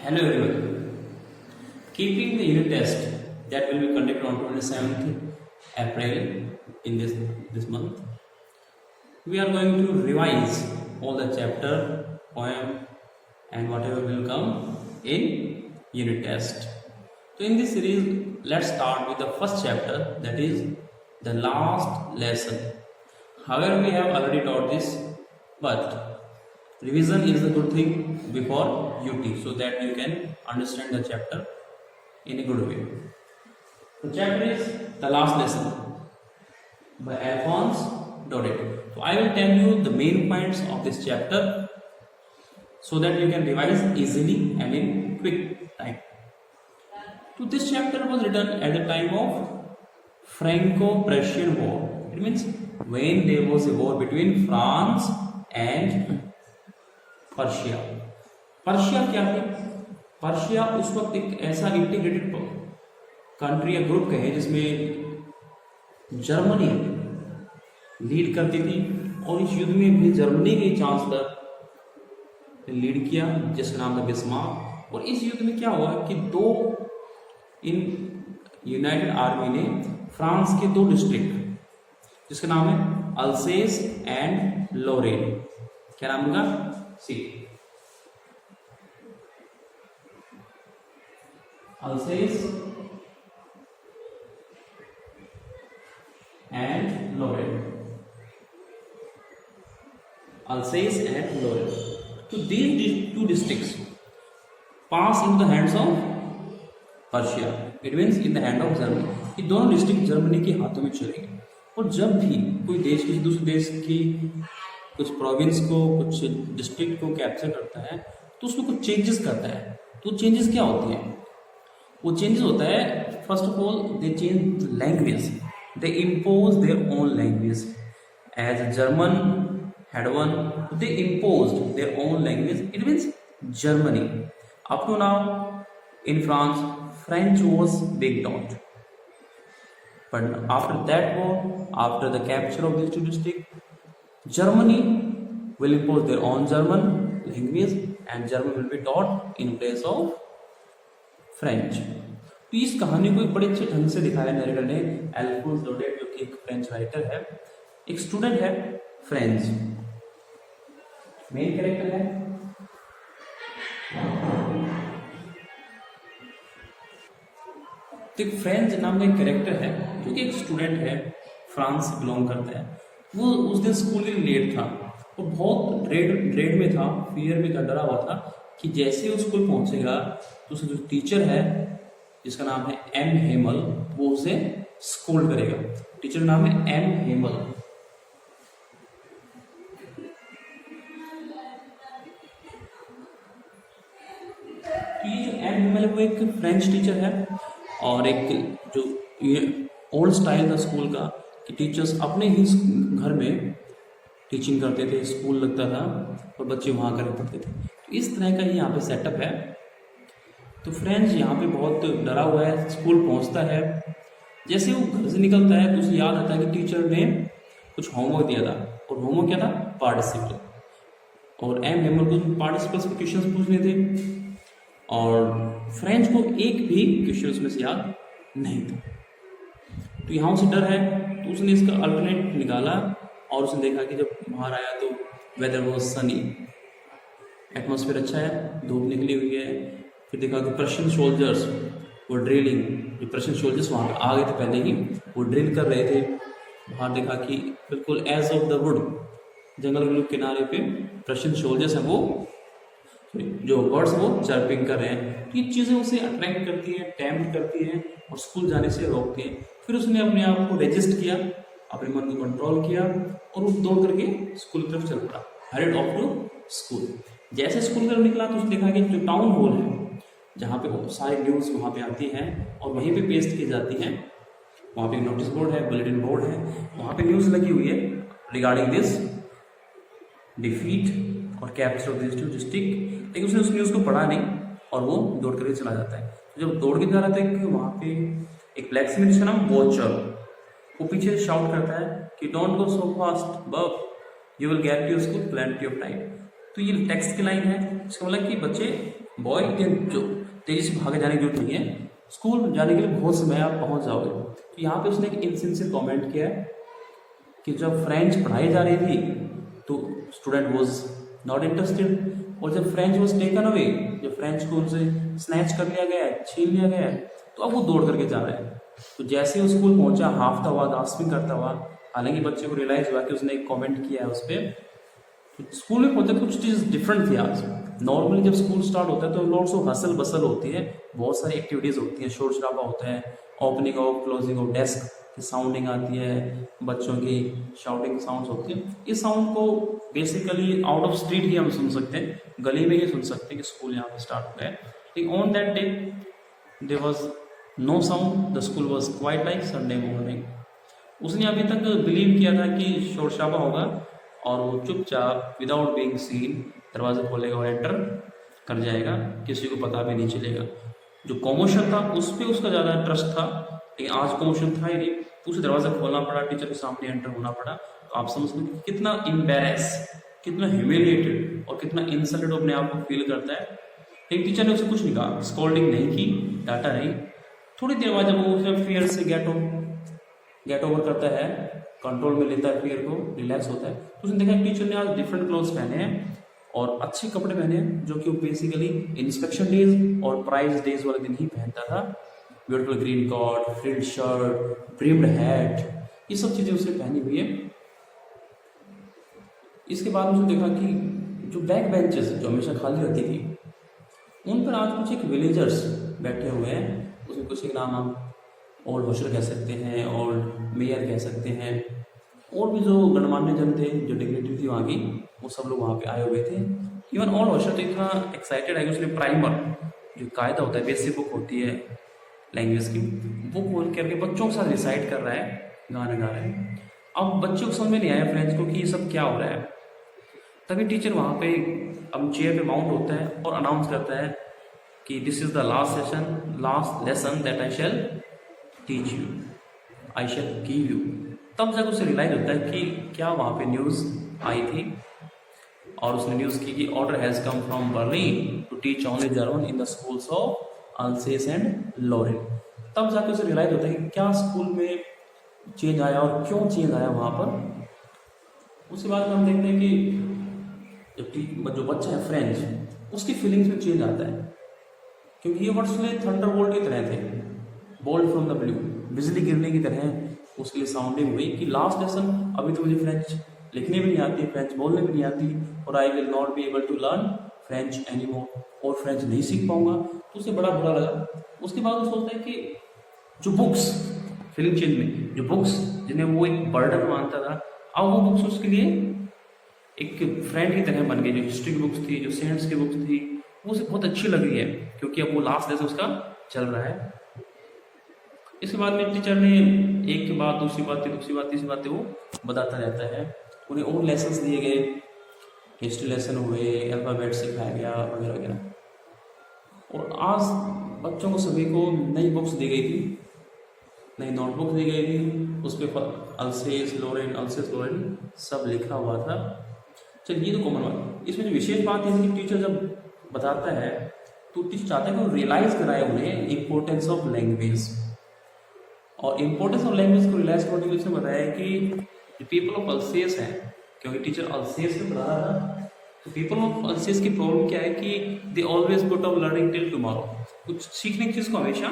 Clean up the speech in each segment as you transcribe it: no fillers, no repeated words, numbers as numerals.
Hello everyone. Keeping the unit test that will be conducted on 27th April in this month, we are going to revise all the chapter, poem, and whatever will come in unit test. So in this series, let's start with the first chapter, that is the last lesson. However, we have already taught this, but revision is a good thing before UT, so that you can understand the chapter in a good way. The chapter is the last lesson by Alphonse Daudet. So I will tell you the main points of this chapter so that you can revise easily and in quick time. So this chapter was written at the time of Franco-Prussian War. It means when there was a war between France and Persia. Persia क्या है? Persia उस वक्त एक ऐसा integrated country या group कहे जिसमें Germany lead करती थी, और इस युद्ध में भी जर्मनी के चांसलर लीड किया जिसका नाम था बिस्मार्क। और इस युद्ध में क्या हुआ कि यूनाइटेड आर्मी ने फ्रांस के दो डिस्ट्रिक्ट जिसका नाम है अल्सेस एंड लोरेन, क्या नाम होगा? See Alsace and Lorraine, Alsace and Lorraine. तो these two districts pass in the hands of Prussia, it means in the hand of Germany. ये दोनों डिस्ट्रिक्ट जर्मनी के हाथों में चले गए। और जब भी कोई देश किसी दूसरे देश की कुछ प्रोविंस को, कुछ डिस्ट्रिक्ट को कैप्चर करता है तो उसमें कुछ चेंजेस करता है। तो चेंजेस क्या होते हैं? वो चेंजेस होता है, first of all they change language, they impose their own language. As German had one, they imposed their own language, it means Germany. Up to now in France French was big dot, but after that war, after the capture of this two district, Germany will impose their own German language and German will be taught in place of French. तो इस कहानी को एक बड़े अच्छे ढंग से दिखाया नरेटर ने, अल्फोंस डोडेट जो कि एक फ्रेंच राइटर है, एक स्टूडेंट है फ्रेंच, मेन कैरेक्टर है। तो एक फ्रेंच नाम का एक कैरेक्टर है जो कि एक स्टूडेंट है, फ्रांस से बिलोंग करता है। वो उस दिन स्कूल के लिए लेट था और बहुत ड्रेड में था, फियर में था, डरा हुआ था कि जैसे ही वो स्कूल पहुंचेगा तो उसका जो टीचर है जिसका नाम है एम हेमल, वो उसे स्कोल्ड करेगा। टीचर का नाम है एम हेमल। तो ये जो एम हेमल है वो एक फ्रेंच टीचर है, और एक जो ओल्ड स्टाइल था स्कूल का कि टीचर्स अपने ही घर में टीचिंग करते थे, स्कूल लगता था और बच्चे वहाँ कर पढ़ते थे। तो इस तरह का ही यहाँ पे सेटअप है। तो फ्रेंच यहाँ पे बहुत डरा हुआ है, स्कूल पहुँचता है, जैसे वो घर से निकलता है तो उसे याद आता है कि टीचर ने कुछ होमवर्क दिया था, और होमवर्क क्या था? पार्टिसिपल। और एम हेमल को पार्टिसिपल्स के क्वेश्चन पूछने थे, और फ्रेंच को एक भी क्वेश्चन उसमें से याद नहीं था। तो यहाँ उसे डर है, तो उसने इसका अल्टरनेट निकाला और उसने देखा कि जब बाहर आया तो वेदर वॉज सनी, एटमॉस्फेयर अच्छा है, धूप निकली हुई है। फिर देखा कि पर्शियन सोल्जर्स वो ड्रिलिंग, जो पर्शियन सोल्जर्स वहाँ आ गए थे पहले ही, वो ड्रिल कर रहे थे। बाहर देखा कि बिल्कुल एज ऑफ द वुड, जंगल के किनारे पे पर्शियन सोल्जर्स हैं, वो जो बर्ड्स वो चर्पिंग कर रहे हैं। तो ये चीज़ें उसे अट्रैक्ट करती हैं, टेम्प्ट करती हैं और स्कूल जाने से रोकती हैं। फिर उसने अपने आप को रजिस्ट किया, अपने मन को कंट्रोल किया और वो दौड़ करके स्कूल की तरफ चल पड़ा, हरिड ऑफ टू स्कूल। जैसे स्कूल की तरफ निकला तो उसने देखा कि जो टाउन हॉल है जहाँ पे सारी न्यूज़ वहाँ पे आती हैं और वहीं पे पेस्ट की जाती हैं, वहाँ पे नोटिस बोर्ड है, बुलेटिन बोर्ड है, वहाँ पे न्यूज़ लगी हुई है रिगार्डिंग दिस डिफीट और capture of this two district. लेकिन उसने उस न्यूज़ को पढ़ा नहीं और वो दौड़ करके चला जाता है। तो जब दौड़ के जा रहा था कि वहाँ पे एक ब्लैक स्मिथ जिसका नाम वॉचर, वो पीछे से शाउट करता है कि don't go so fast bub, you will get to school plenty of time. तो ये टेक्स्ट की लाइन है, इसका मतलब कि बच्चे बॉय के जो तेजी से भागे जाने की जरूरत नहीं है, स्कूल जाने के लिए बहुत समय आप पहुंच जाओगे। तो यहाँ पे उसने एक इनसिंसियर कमेंट किया है कि जब फ्रेंच पढ़ाई जा रही थी तो स्टूडेंट वाज नॉट इंटरेस्टेड, और जब फ्रेंच वाज टेकन अवे, जब फ्रेंच को उनसे स्नैच कर लिया गया है, छीन लिया गया है, तो अब वो दौड़ करके जा रहा है। तो जैसे ही वो स्कूल पहुंचा, हाफता हुआ, गास्पिंग करता हुआ, हालांकि बच्चे को रियलाइज हुआ कि उसने एक कमेंट किया है उस पर, स्कूल में पहुंचे कुछ चीज़ डिफरेंट थी आज। नॉर्मली जब स्कूल स्टार्ट होता है तो लॉट्स ऑफ हसल बसल होती है, बहुत सारी एक्टिविटीज होती हैं, शोर शराबा होता है, opening of closing of desk की साउंडिंग आती है, बच्चों की शाउटिंग साउंड्स होती है। इस साउंड को बेसिकली आउट ऑफ स्ट्रीट ही हम सुन सकते हैं, गली में ही सुन सकते हैं कि स्कूल यहाँ पे स्टार्ट हो गया है। लेकिन on that day there was no sound, the school was quite like Sunday morning. उसने अभी तक बिलीव किया था कि शोर शराबा होगा, और वो चुपचाप विदाउट बीइंग सीन दरवाजा खोलेगा और एंटर कर जाएगा, किसी को पता भी नहीं चलेगा। जो कॉमोशन था उस पर उसका ज़्यादा ट्रस्ट था, लेकिन आज कॉमोशन था ही नहीं, तो उसे दरवाजा खोलना पड़ा, टीचर के सामने एंटर होना पड़ा। तो आप समझ लो कि कितना इम्बेरेस, कितना ह्यूमिलिएटेड और कितना इंसल्टेड अपने आप को फील करता है। लेकिन टीचर ने उसे कुछ नहीं कहा, स्कॉल्डिंग नहीं की, डांटा नहीं। थोड़ी देर बाद जब वो उसे फियर से गेट ओवर करता है, कंट्रोल में लेता है, फियर को रिलैक्स होता है, तो उसने देखा टीचर ने आज डिफरेंट क्लोथ्स पहने हैं और अच्छे कपड़े पहने हैं, जो कि वो बेसिकली इंस्पेक्शन डेज और प्राइज डेज वाले दिन ही पहनता था। Beautiful green coat, frilled shirt, brimmed hat, ये सब चीज़ें उसने पहनी हुई है। इसके बाद उसने देखा कि जो बैक बेंचेस जो हमेशा खाली रहती थी, उन पर आज कुछ एक विलेजर्स बैठे हुए हैं। उसमें कुछ एक नाम हम ओल्ड होशर कह सकते हैं, ओल्ड मेयर कह सकते हैं, और भी जो गणमान्य जन थे, जो डिग्निटी थी वहाँ की, वो सब लोग वहाँ पे आए हुए थे। इवन ओल्ड होशर तो इतना एक्साइटेड है कि उसने प्राइमर, जो कायदा होता है, बेसिक बुक होती है लैंग्वेज की, वो खोल करके बच्चों के साथ रिसाइट कर रहा है, गाना गा रहा है। अब बच्चों को समझ में नहीं आया फ्रेंड्स को कि ये सब क्या हो रहा है। तभी टीचर वहाँ पे अब चेयर पे माउंट होता है और अनाउंस करता है कि this is the last lesson that I shall teach you, I shall give you. तब जब उसे रियलाइज होता है कि क्या वहाँ पे न्यूज़ आई थी, और उसने न्यूज़ की कि order has come from Berlin to teach only German in the schools of Alsace and Lorraine. तब जाके उसे रियलाइज होता है कि क्या स्कूल में चेंज आया और क्यों चेंज आया वहाँ पर। उसके बाद में हम देखते हैं कि जो बच्चा है फ्रेंच, उसकी फीलिंग्स में चेंज आता है, क्योंकि ये वर्ड्स थंडर बोल्ट की तरह थे, बोल्ट फ्रॉम द ब्लू, बिजली गिरने की तरह उसके लिए साउंडिंग हुई कि लास्ट लेसन, अभी तो मुझे फ्रेंच लिखने भी नहीं आती, फ्रेंच बोलने भी नहीं आती, और I will not be able to learn French any more, और फ्रेंच नहीं सीख पाऊंगा। तो उसे बड़ा बुरा लगा। उसके बाद वो सोचता है कि जो बुक्स, फीलिंग चेंज में जो बुक्स जिन्हें वो एक बर्डन मानता था, अब वो बुक्स उसके लिए एक फ्रेंड की तरह बन गई। जो हिस्ट्री की बुक्स थी, जो सेंट्स की बुक्स थी, वो उसे बहुत अच्छी लग रही है, क्योंकि अब वो लास्ट लेसन उसका चल रहा है। इसके बाद में टीचर ने एक के बाद दूसरी बातें तीसरी बातें वो बताता रहता है। उन्हें और लेसन्स दिए गए, हिस्ट्री लेसन हुए, अल्फ़ाबेट सिखाया गया वगैरह वगैरह। और आज बच्चों को सभी को नई बुक्स दी गई थी, नई नोटबुक दी गई थी, उस पर अल्सेस लोरेन सब लिखा हुआ था। चलिए, ये तो कॉमन बात। इसमें जो विशेष बात है कि टीचर जब बताता है तो टीचर चाहता है कि वो रियलाइज कराए उन्हें इम्पोर्टेंस ऑफ लैंग्वेज, और इम्पोर्टेंस ऑफ लैंग्वेज को रियलाइज करने के लिए उसने बताया कि पीपल ऑफ अल्सेस हैं, क्योंकि टीचर अल्सेस में पढ़ा रहा था। तो पीपल ऑफ अल्सेस की प्रॉब्लम क्या है कि they always put off learning till tomorrow, कुछ सीखने की चीज़ को हमेशा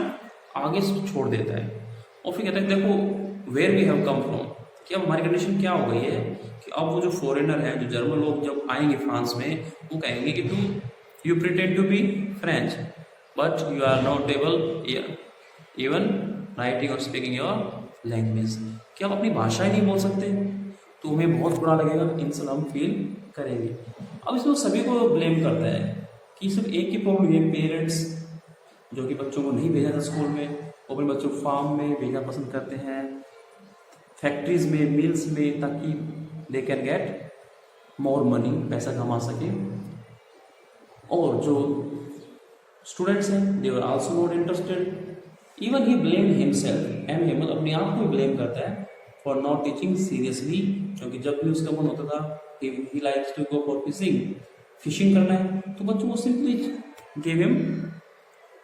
आगे से छोड़ देता है। और फिर कहता है देखो where we have come from, कि अब हमारी कंडीशन क्या हो गई है कि अब वो जो फॉरेनर है, जो जर्मन लोग जब आएंगे फ्रांस में, वो कहेंगे कि तुम you pretend to be French but you are not able even writing और स्पीकिंग योर लैंग्वेज, कि आप अपनी भाषा ही नहीं बोल सकते, तो हमें बहुत बुरा लगेगा, इन सब हम फील करेंगे। अब इसमें सभी को ब्लेम करता है कि सिर्फ एक ही प्रॉब्लम है, पेरेंट्स जो कि बच्चों को नहीं भेजा था स्कूल में, वो अपने बच्चों को फार्म में भेजना पसंद करते हैं, फैक्ट्रीज में, मिल्स में, ताकि they can get more money, पैसा कमा सके। और जो स्टूडेंट्स हैं, they were also not interested. Even he blame himself, मतलब अपने आप को ब्लेम करता है फॉर नॉट टीचिंग सीरियसली, क्योंकि जब भी उसका मन होता था he likes to go for fishing करना है, तो बच्चों को simply give him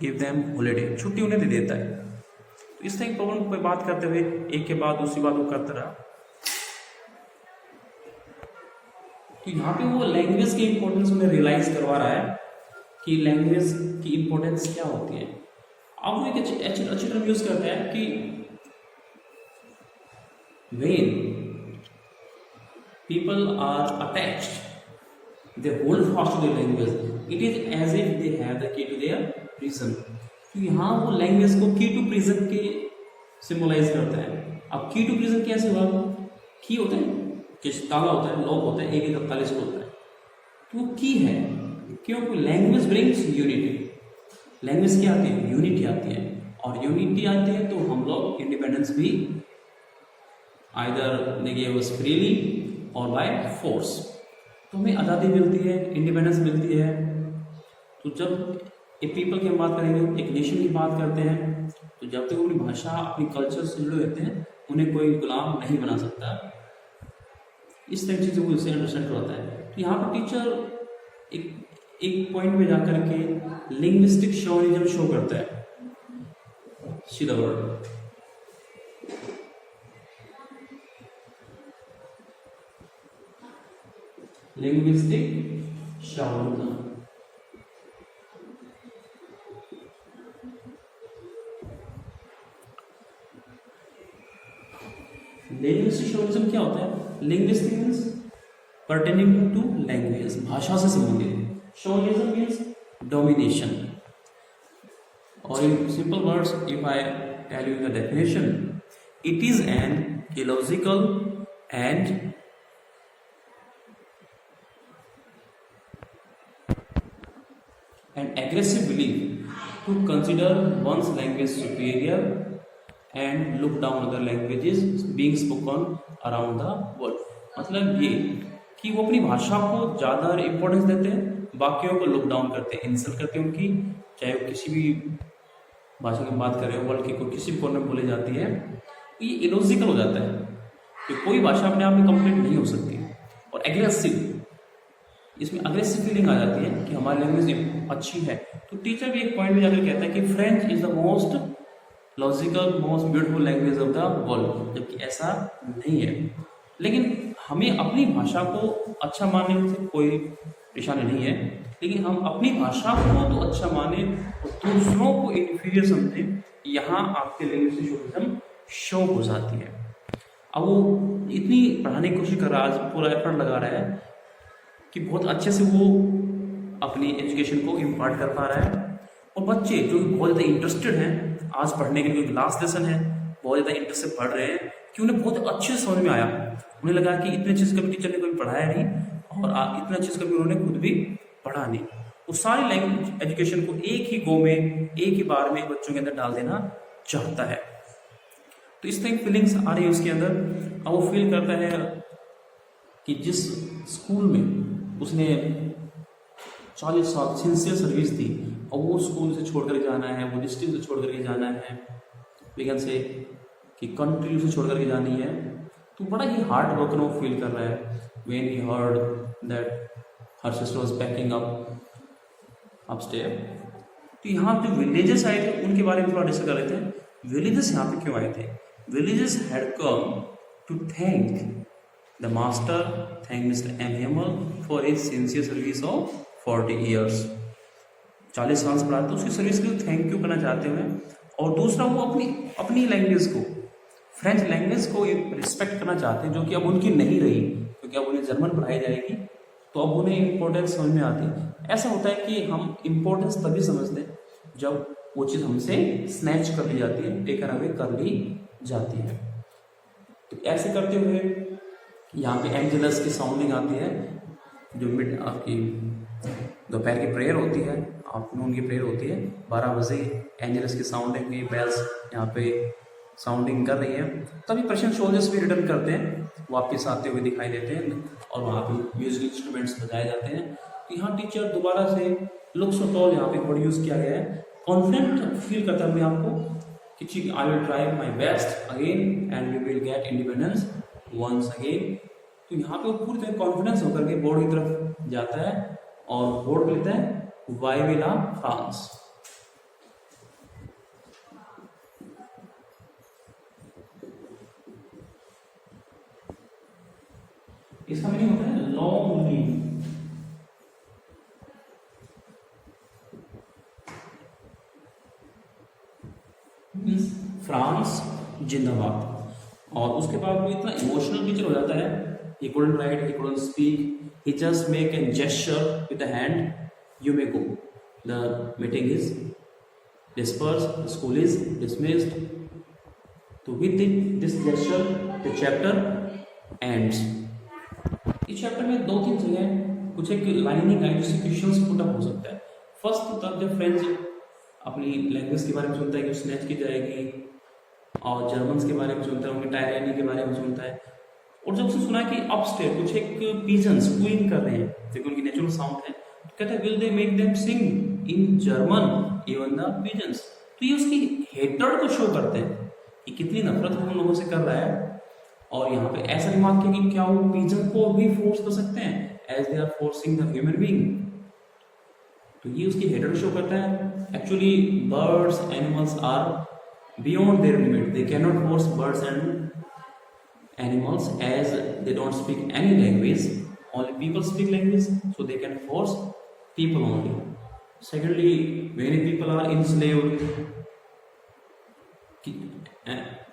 give them holiday, छुट्टी उन्हें दे देता है। तो इस तरह की प्रॉब्लम पर बात करते हुए एक के बाद दूसरी बात वो करता रहा। तो यहाँ पे वो लैंग्वेज की इंपॉर्टेंस उन्हें रियलाइज करवा रहा है कि लैंग्वेज की इंपॉर्टेंस क्या होती है। अब वो एक अच्छी टर्म यूज करते हैं कि when people are attached, they hold fast to their language. It is as if they have the key to their prison. तो यहाँ वो लैंग्वेज को की टू प्रिजन के सिम्बोलाइज करता है। अब की टू प्रिजन कैसे हुआ? की होता है कि ताला होता है, लॉक होता है, एक एक ताले से होता है, तो वो की है। क्योंकि लैंग्वेज ब्रिंग्स यूनिटी। लैंग्वेज क्या आती है? यूनिटी आती है, और यूनिटी आती है तो हम लोग इंडिपेंडेंस भी either they gave us freely और by force, तो हमें आज़ादी मिलती है, इंडिपेंडेंस मिलती है। तो जब एक पीपल की हम बात करेंगे, एक नेशन की बात करते हैं, तो जब तक अपनी भाषा अपनी कल्चर से जुड़े रहते हैं उन्हें कोई गुलाम नहीं बना सकता। इस तरह की चीज़ों को इससे अंडरस्टैंड करवाता है। तो यहाँ पर टीचर एक पॉइंट में जाकर के लिंग्विस्टिक शोविनिज्म शो करता है। See the word linguistic chauvinism. Linguistic chauvinism क्या होता है? Linguistic means pertaining to language, भाषा से संबंधित। Chauvinism means domination. और in simple words, if I tell you the definition, it is an illogical and an aggressive belief to consider one's language superior and look down other languages being spoken around the world। मतलब ये कि वो अपनी भाषा को ज़्यादा importance देते हैं, बाकियों को लुक डाउन करते हैं, इंसल्ट करते हैं उनकी, चाहे वो किसी भी भाषा की बात करें, वर्ल्ड की कोई किसी भी कॉर्नर में बोली जाती है। ये इलॉजिकल हो जाता है कि कोई भाषा अपने आप में कंप्लीट नहीं हो सकती। और एग्रेसिव, इसमें अग्रेसिव फीलिंग आ जाती है कि हमारी लैंग्वेज अच्छी है। तो टीचर भी एक पॉइंट में जाकर कहता है कि French is the most logical most beautiful language of the world, जबकि ऐसा नहीं है। लेकिन हमें अपनी भाषा को अच्छा मानने से कोई परेशानी नहीं है, लेकिन हम अपनी भाषा को तो अच्छा माने और दूसरों को इंफीरियर समझें, यहाँ आपके लैंग्वेज शोविनिज्म शो हो जाती है। अब वो इतनी पढ़ाने की कोशिश कर रहा है, आज पूरा एफर्ट लगा रहा है कि बहुत अच्छे से वो अपनी एजुकेशन को इम्पार्ट कर पा रहा है। और बच्चे जो बहुत ज़्यादा इंटरेस्टेड हैं, आज पढ़ने के लिए लास्ट लेसन है, बहुत ज़्यादा इंटरेस्ट से पढ़ रहे हैं कि उन्हें बहुत अच्छे से समझ में आया। उन्हें लगा कि इतने अच्छे से कभी टीचर ने कभी पढ़ाया नहीं, और इतने अच्छे से कभी उन्होंने खुद भी पढ़ा नहीं। वो सारी लैंग्वेज एजुकेशन को एक ही गो में, एक ही बार में बच्चों के अंदर डाल देना चाहता है। तो इस तरह की फीलिंग्स आ रही है उसके अंदर। अब वो फील करता है कि जिस स्कूल में उसने 40 साल सिंसियर सर्विस दी, और वो स्कूल से छोड़ कर जाना है, वो डिस्ट्रिक्ट से छोड़ करके जाना है, विगन से कि कंट्री से छोड़ करके जानी है, तो बड़ा ही हार्ट ब्रोकन वो फील कर रहा है। When he heard that her sister was packing upstair. तो यहाँ जो विलेजेस आए थे उनके बारे में थोड़ा डिस्कस कर लेते हैं। विलेजेस यहाँ पे क्यों आए थे? Villages had come to thank the master, thank mister M Hamel for his sincere service of 40 years. 40 साल से पढ़ा तो उसकी सर्विस के लिए थैंक यू करना चाहते हैं। और दूसरा वो अपनी लैंग्वेज को, फ्रेंच लैंग्वेज को रिस्पेक्ट करना चाहते हैं, जो कि अब उनकी नहीं रही, क्योंकि अब उन्हें जर्मन पढ़ाई जाएगी, तो अब उन्हें इम्पोर्टेंस समझ में आती है। ऐसा होता है कि हम इम्पोर्टेंस तभी समझते हैं जब वो चीज़ हमसे स्नैच कर ली जाती है, टेकन अवे कर ली जाती है। तो ऐसे करते हुए यहाँ पे एंजेलस की साउंडिंग आती है, जो मिड आपकी दोपहर की प्रेयर होती है, आफ्टरनून की प्रेयर होती है, 12 बजे एंजेलस की साउंडिंग की बेल्स यहाँ पे साउंडिंग कर रही है। तभी पर्शियन सोल्जर्स भी रिटर्न करते हैं, वापस आते हुए दिखाई देते हैं, और वहाँ पे म्यूजिकल इंस्ट्रूमेंट्स बजाए जाते हैं। तो यहाँ टीचर दोबारा से लुक सो टॉल यहाँ पे वर्ड यूज़ किया गया है। कॉन्फिडेंट फील करता है अपने आपको कि I will try my best again and we will get independence once again. तो यहाँ पे वो पूरी तरह कॉन्फिडेंस होकर के बोर्ड की तरफ जाता है और बोर्ड लेता है वाइविला फ्रांस। इसका मीनिंग होता है लॉन्ग लीव। मीन्स फ्रांस जिंदाबाद। और उसके बाद वो इतना इमोशनल पिक्चर हो जाता है, he couldn't write, he couldn't speak, he just make a gesture with the hand, you may go, the meeting is dispersed, the school is dismissed. तो with this gesture the chapter ends। इस chapter में दो तीन जगह कुछ एक lining है जिससे क्वेश्चंस पुट अप हो सकता है। फर्स्ट तब जब फ्रेंड्स अपनी लैंग्वेज के बारे में सुनता है कि स्नैच की जाएगी, और जर्मन्स के बारे में सुनता है, उनकी टायरानी के बारे में सुनता है, और जब उसने सुना कि अपस्टेयर कुछ एक पिजन्स क्वीन कर रहे हैं क्योंकि उनकी नेचुरल साउंड है, तो कहता है will they make them sing in German even the pigeons. तो ये उसकी हेट्रेड को शो करते हैं कि कितनी नफरत वो उन लोगों से कर रहा है। और यहाँ पे ऐसा दिमाग किया कि क्या वो पिजन को भी फोर्स कर सकते हैं as they are forcing the human being. तो ये उसकी हेट्रेड शो करता है। Actually birds animals are beyond their limit, they cannot force birds and animals as they don't speak any language, only people speak language, so they can force people only. Secondly, many people are enslaved,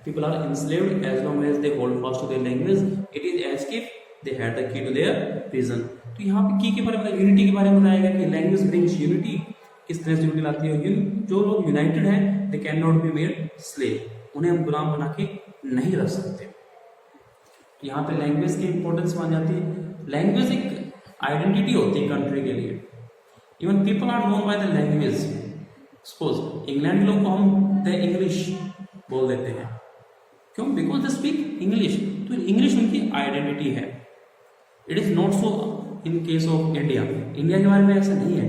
people are enslaved as long as they hold fast to their language, it is as if they had the key to their prison। तो यहाँ पे की के बारे में, unity के बारे में बताया गया कि लैंग्वेज ब्रिंग्स यूनिटी, किस तरह से यूनिटी लाती है। जो लोग यूनाइटेड हैं they can not be made slave, उन्हें हम गुलाम बना के नहीं रख सकते। यहाँ पे लैंग्वेज की इंपॉर्टेंस मान जाती है। लैंग्वेज एक आइडेंटिटी होती है कंट्री के लिए। Even people are known by the language. Suppose England लोग को हम द इंग्लिश बोल देते हैं, क्यों? Because they speak English. तो इंग्लिश उनकी आइडेंटिटी है। It is not so in case of India. India के बारे में ऐसा नहीं है,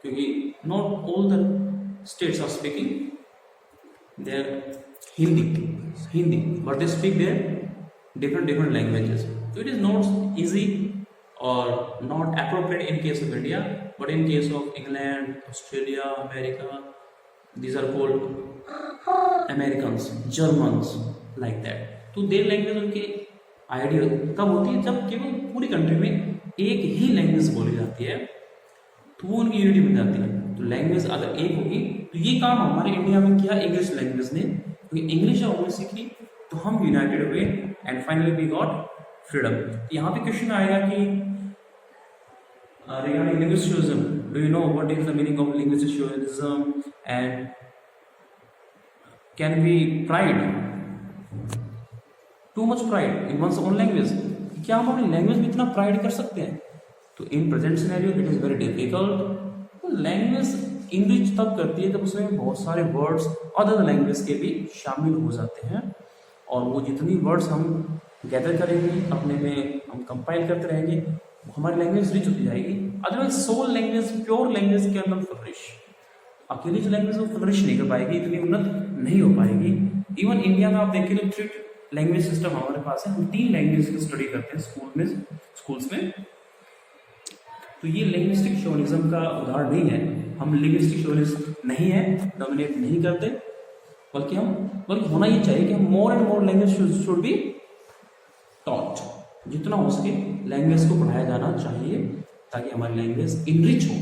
क्योंकि not all the states are speaking their Hindi but they speak their different languages. So it is not easy or not appropriate in case of India, but in case of England, Australia, America, these are called Americans, Germans, like that. तो their language उनकी idea कब होती है? जब केवल पूरी country में एक ही लैंग्वेज बोली जाती है, तो वो उनकी यूनिटी बन जाती है। तो लैंग्वेज अगर एक होगी, तो ये काम हमारे इंडिया में किया इंग्लिश लैंग्वेज ने, क्योंकि इंग्लिश जब हमने सीखी तो हम यूनाइटेड हुए and finally we got freedom. यहाँ पे क्वेश्चन आएगा कि regarding linguisticism, do you know what is the meaning of linguisticism and can be pride, too much pride in one's own language? क्या हम अपनी लैंग्वेज में इतना प्राइड कर सकते हैं? तो in present scenario it is very difficult. Language English तब करती है जब उसमें बहुत सारे वर्ड्स अदर लैंग्वेज के भी शामिल हो जाते हैं, और वो जितनी वर्ड्स हम गैदर करेंगे अपने में, हम कंपाइल करते रहेंगे, हमारी लैंग्वेज रिच होती जाएगी। Otherwise sole language, pure language के अंदर फ्लरिश, अकेली जो लैंग्वेज वो फ्लरिश नहीं कर पाएगी, इतनी उन्नत नहीं हो पाएगी। इवन इंडिया में आप देखें तो 3 लैंग्वेज सिस्टम हमारे पास है, हम 3 लैंग्वेज की स्टडी करते हैं स्कूल्स में। तो ये लिंग्विस्टिक शोविनिज्म का उदाहरण नहीं है। हम लिंग्विस्टिक शोविनिस्ट नहीं है, डोमिनेट नहीं करते, बल्कि होना ये चाहिए कि हम more and more language should be taught. जितना हो सके लैंग्वेज को पढ़ाया जाना चाहिए ताकि हमारी लैंग्वेज इनरिच हो।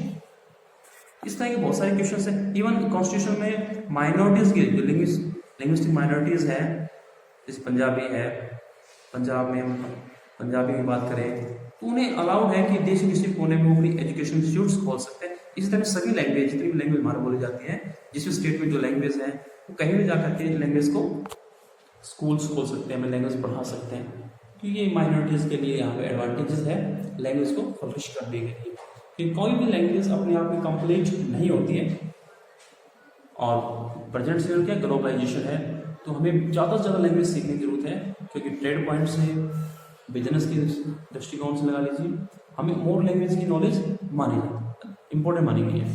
इस तरह के बहुत सारे क्वेश्चन हैं। इवन कॉन्स्टिट्यूशन में माइनॉरिटीज के जो लिंग्विस्टिक माइनॉरिटीज है, जैसे पंजाबी है, पंजाब में हम पंजाबी की बात करें तो उन्हें अलाउड है कि देश के किसी कोने में वो अपनी एजुकेशन इंस्टीट्यूट्स खोल सकते हैं। इसी तरह सभी लैंग्वेज, जितनी भी लैंग्वेज हमारे बोली जाती है, जिस भी स्टेट में जो लैंग्वेज है, वो कहीं भी जाकर के लैंग्वेज को स्कूल्स खोल सकते हैं, हमें लैंग्वेज पढ़ा सकते हैं। तो ये माइनॉरिटीज़ के लिए यहाँ पे एडवांटेजेस है लैंग्वेज को फ्लरिश करने के लिए, कि कोई भी लैंग्वेज अपने आप में कंप्लीट नहीं होती है। और प्रेजेंट सिनेरियो क्या ग्लोबलाइजेशन है, तो हमें ज़्यादा से ज़्यादा लैंग्वेज सीखने की जरूरत है, क्योंकि ट्रेड पॉइंट से, बिजनेस के दृष्टिकोण से लगा लीजिए, हमें मोर लैंग्वेज की नॉलेज इंपॉर्टेंट मानी गई है।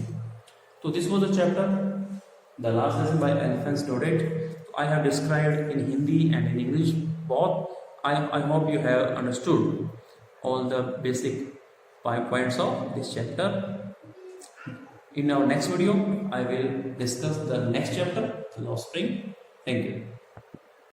तो this was the chapter The last lesson by Alphonse Daudet. I have described in Hindi and in English both. I hope you have understood all the basic points of this chapter. In our next video, I will discuss the next chapter, the offspring. Thank you.